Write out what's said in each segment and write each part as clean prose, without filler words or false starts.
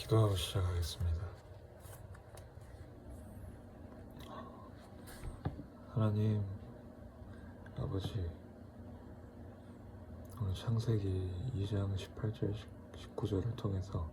기도하고 시작하겠습니다. 하나님 아버지, 오늘 창세기 2장 18절 19절을 통해서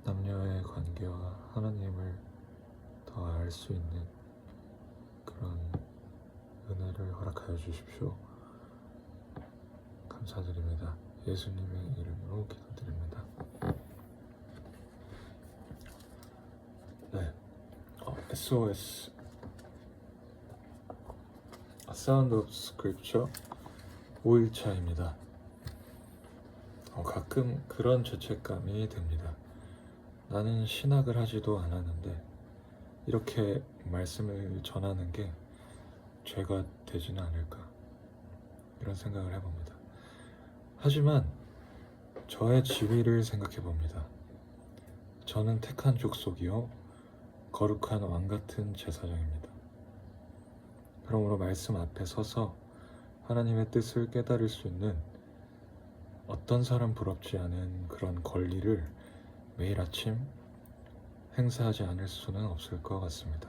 남녀의 관계와 하나님을 더 알 수 있는 그런 은혜를 허락하여 주십시오. 감사드립니다. 예수님의 이름으로 기도드립니다. 네, SOS A Sound of Scripture 5일차입니다. 가끔 그런 죄책감이 듭니다. 나는 신학을 하지도 않았는데 이렇게 말씀을 전하는 게 죄가 되지는 않을까, 이런 생각을 해봅니다. 하지만 저의 지위를 생각해 봅니다. 저는 택한 족속이요 거룩한 왕같은 제사장입니다. 그러므로 말씀 앞에 서서 하나님의 뜻을 깨달을 수 있는 어떤 사람 부럽지 않은 그런 권리를 매일 아침 행사하지 않을 수는 없을 것 같습니다.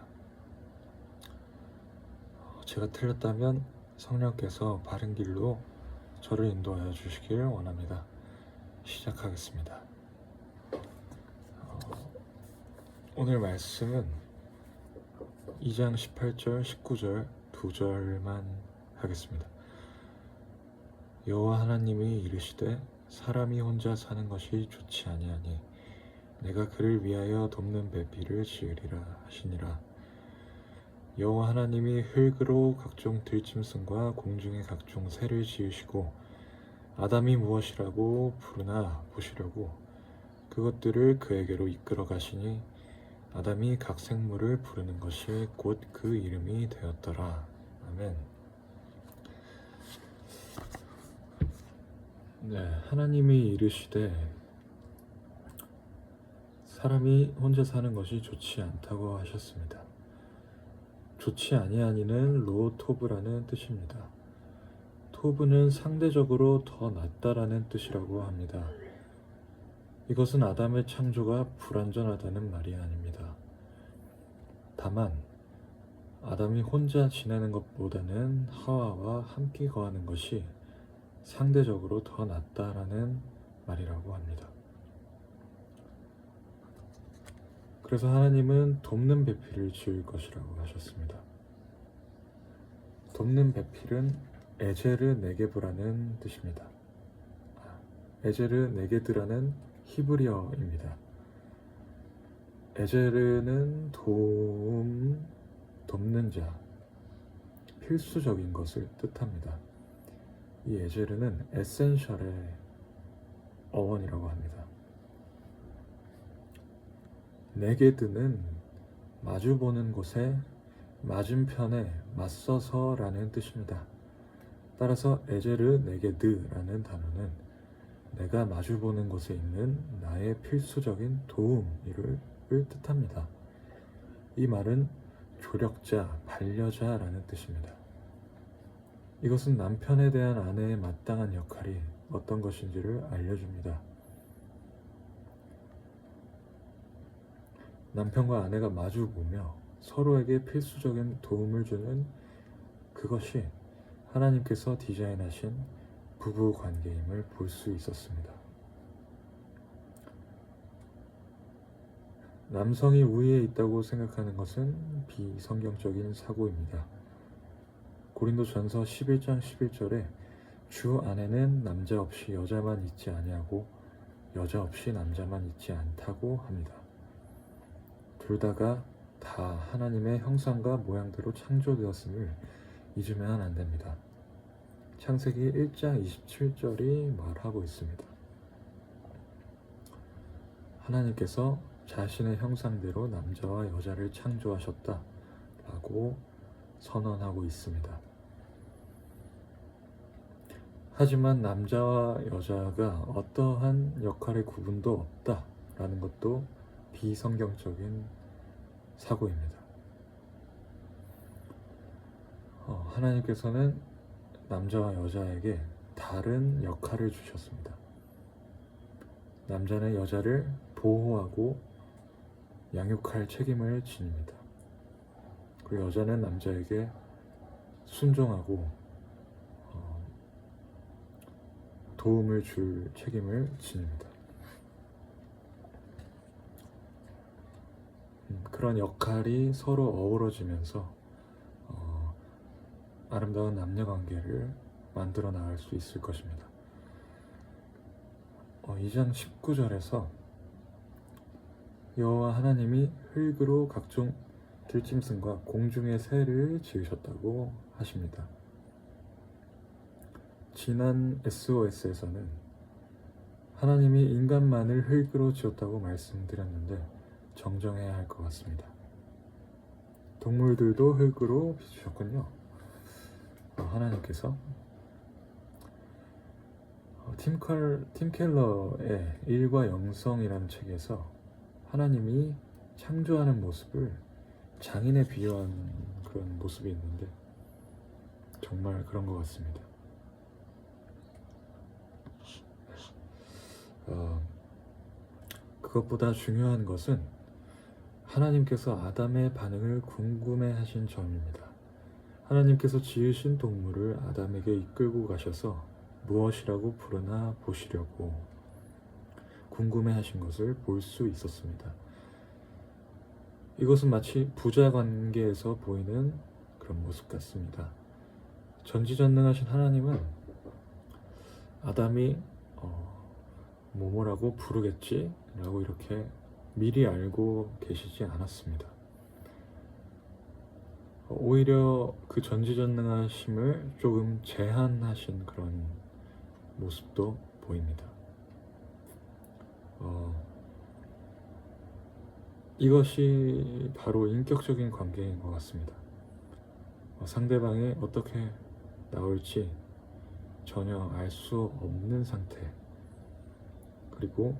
제가 틀렸다면 성령께서 바른 길로 저를 인도하여 주시길 원합니다. 시작하겠습니다. 오늘 말씀은 2장 18절 19절 2절만 하겠습니다. 여호와 하나님이 이르시되 사람이 혼자 사는 것이 좋지 아니하니 내가 그를 위하여 돕는 배필을 지으리라 하시니라. 여호와 하나님이 흙으로 각종 들짐승과 공중의 각종 새를 지으시고 아담이 무엇이라고 부르나 보시려고 그것들을 그에게로 이끌어 가시니 아담이 각 생물을 부르는 것이 곧 그 이름이 되었더라. 아멘. 네, 하나님이 이르시되 사람이 혼자 사는 것이 좋지 않다고 하셨습니다. 좋지 아니하니는 로토브라는 뜻입니다. 토브는 상대적으로 더 낫다라는 뜻이라고 합니다. 이것은 아담의 창조가 불완전하다는 말이 아닙니다. 다만 아담이 혼자 지내는 것보다는 하와와 함께 거하는 것이 상대적으로 더 낫다라는 말이라고 합니다. 그래서 하나님은 돕는 배필을 지을 것이라고 하셨습니다. 돕는 배필은 에제르 네게브라는 뜻입니다. 에제르 네게드라는 히브리어입니다. 에제르는 돕는 자, 필수적인 것을 뜻합니다. 이 에제르는 에센셜의 어원이라고 합니다. 네게드는 마주보는 곳에 맞은편에 맞서서라는 뜻입니다. 따라서 에제르 네게드라는 단어는 내가 마주보는 곳에 있는 나의 필수적인 도움을 뜻합니다. 이 말은 조력자, 반려자라는 뜻입니다. 이것은 남편에 대한 아내의 마땅한 역할이 어떤 것인지를 알려줍니다. 남편과 아내가 마주보며 서로에게 필수적인 도움을 주는 그것이 하나님께서 디자인하신 부부 관계임을 볼 수 있었습니다. 남성이 우위에 있다고 생각하는 것은 비성경적인 사고입니다. 고린도전서 11장 11절에 주 안에는 남자 없이 여자만 있지 아니하고 여자 없이 남자만 있지 않다고 합니다. 둘 다가 다 하나님의 형상과 모양대로 창조되었음을 잊으면 안 됩니다. 창세기 1장 27절이 말하고 있습니다. 하나님께서 자신의 형상대로 남자와 여자를 창조하셨다 라고 선언하고 있습니다. 하지만 남자와 여자가 어떠한 역할의 구분도 없다 라는 것도 비성경적인 사고입니다. 하나님께서는 남자와 여자에게 다른 역할을 주셨습니다. 남자는 여자를 보호하고 양육할 책임을 지닙니다. 그리고 여자는 남자에게 순종하고 도움을 줄 책임을 지닙니다. 그런 역할이 서로 어우러지면서 아름다운 남녀 관계를 만들어 나갈 수 있을 것입니다. 2장 19절에서 여호와 하나님이 흙으로 각종 들짐승과 공중의 새를 지으셨다고 하십니다. 지난 SOS에서는 하나님이 인간만을 흙으로 지었다고 말씀드렸는데 정정해야 할 것 같습니다. 동물들도 흙으로 빚으셨군요. 하나님께서 팀 켈러의 일과 영성이라는 책에서 하나님이 창조하는 모습을 장인에 비유한 그런 모습이 있는데 정말 그런 것 같습니다. 그것보다 중요한 것은 하나님께서 아담의 반응을 궁금해 하신 점입니다. 하나님께서 지으신 동물을 아담에게 이끌고 가셔서 무엇이라고 부르나 보시려고 궁금해 하신 것을 볼 수 있었습니다. 이것은 마치 부자 관계에서 보이는 그런 모습 같습니다. 전지전능하신 하나님은 아담이 뭐라고 부르겠지? 라고 이렇게 미리 알고 계시지 않았습니다. 오히려 그 전지전능하심을 조금 제한하신 그런 모습도 보입니다. 이것이 바로 인격적인 관계인 것 같습니다. 상대방이 어떻게 나올지 전혀 알 수 없는 상태, 그리고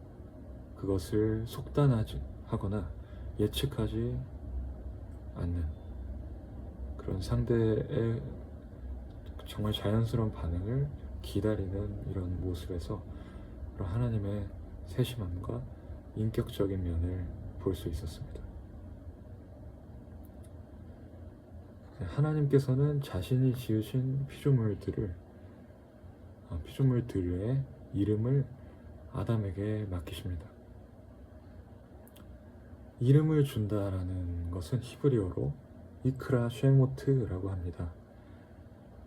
그것을 속단하거나 예측하지 않는 그런 상대의 정말 자연스러운 반응을 기다리는 이런 모습에서 하나님의 세심함과 인격적인 면을 볼 수 있었습니다. 하나님께서는 자신이 지으신 피조물들의 이름을 아담에게 맡기십니다. 이름을 준다라는 것은 히브리어로 이크라 쉐모트라고 합니다.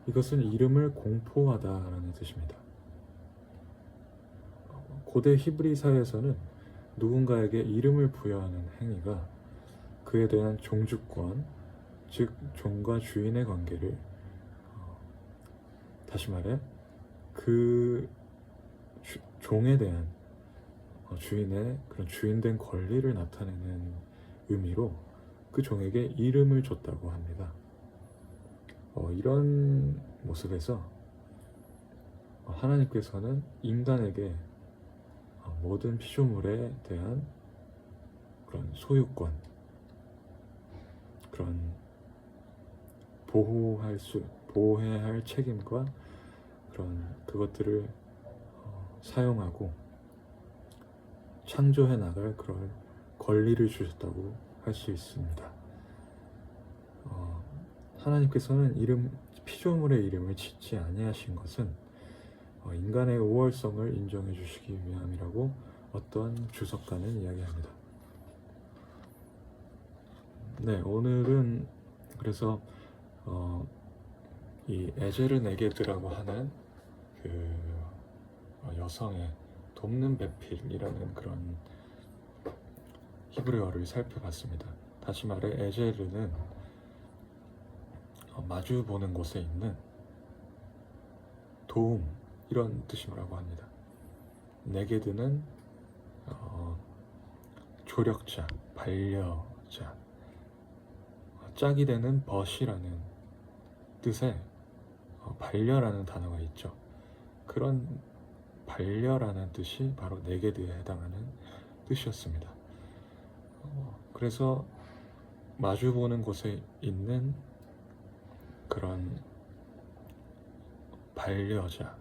이것은 이름을 공포하다라는 뜻입니다. 고대 히브리 사회에서는 누군가에게 이름을 부여하는 행위가 그에 대한 종주권, 즉 종과 주인의 관계를, 다시 말해 그 종에 대한 주인의 그런 주인된 권리를 나타내는 의미로 그 종에게 이름을 줬다고 합니다. 이런 모습에서 하나님께서는 인간에게 모든 피조물에 대한 그런 소유권, 그런 보호해야 할 책임과 그것들을 사용하고 창조해 나갈 그런 권리를 주셨다고 할 수 있습니다. 하나님께서는 피조물의 이름을 짓지 아니하신 것은 인간의 우월성을 인정해 주시기 위함이라고 어떤 주석가는 이야기합니다. 네, 오늘은 그래서 이 에제르 네게드라고 하는 그 여성의 돕는 배필이라는 그런 히브리어를 살펴봤습니다. 다시 말해 에제르는 마주 보는 곳에 있는 도움, 이런 뜻이라고 합니다. 네게드는 조력자, 반려자, 짝이 되는 벗이라는 뜻의 반려라는 단어가 있죠. 그런 반려라는 뜻이 바로 네게드에 해당하는 뜻이었습니다. 그래서 마주보는 곳에 있는 그런 반려자,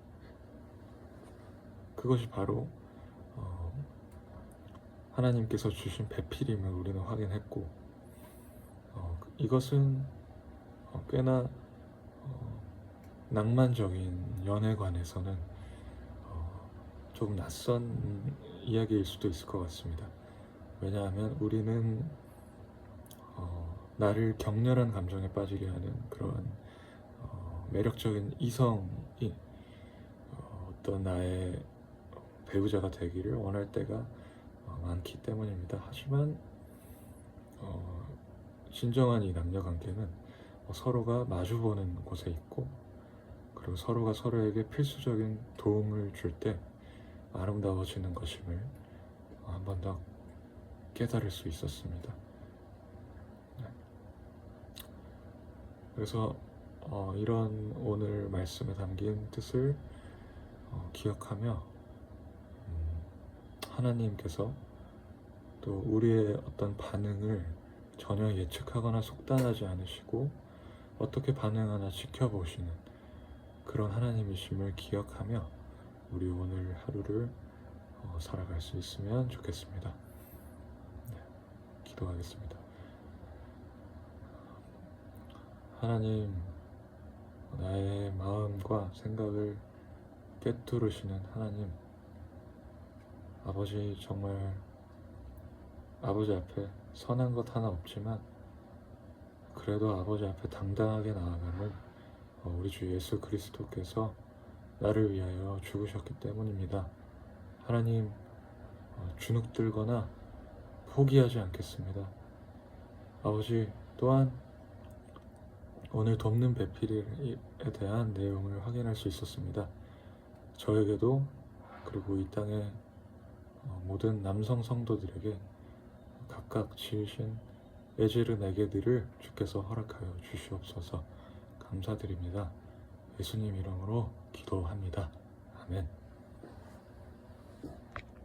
그것이 바로 하나님께서 주신 배필임을 우리는 확인했고, 이것은 꽤나 낭만적인 연애관에서는 조금 낯선 이야기일 수도 있을 것 같습니다. 왜냐하면 우리는 나를 격렬한 감정에 빠지게 하는 그런 매력적인 이성이 어떤 나의 배우자가 되기를 원할 때가 많기 때문입니다. 하지만 진정한 이 남녀 관계는 서로가 마주보는 곳에 있고, 그리고 서로가 서로에게 필수적인 도움을 줄 때 아름다워지는 것임을 한 번 더 깨달을 수 있었습니다. 네. 그래서 이런 오늘 말씀에 담긴 뜻을 기억하며 하나님께서 또 우리의 어떤 반응을 전혀 예측하거나 속단하지 않으시고 어떻게 반응하나 지켜보시는 그런 하나님이심을 기억하며 우리 오늘 하루를 살아갈 수 있으면 좋겠습니다. 네, 기도하겠습니다. 하나님, 나의 마음과 생각을 꿰뚫으시는 하나님, 아버지, 정말 아버지 앞에 선한 것 하나 없지만 그래도 아버지 앞에 당당하게 나아가는 우리 주 예수 그리스도께서 나를 위하여 죽으셨기 때문입니다. 하나님, 주눅들거나 포기하지 않겠습니다. 아버지, 또한 오늘 돕는 배필에 대한 내용을 확인할 수 있었습니다. 저에게도, 그리고 이 땅의 모든 남성 성도들에게 각각 지으신 에제르 네게들을 주께서 허락하여 주시옵소서. 감사드립니다. 예수님 이름으로 기도합니다. 아멘.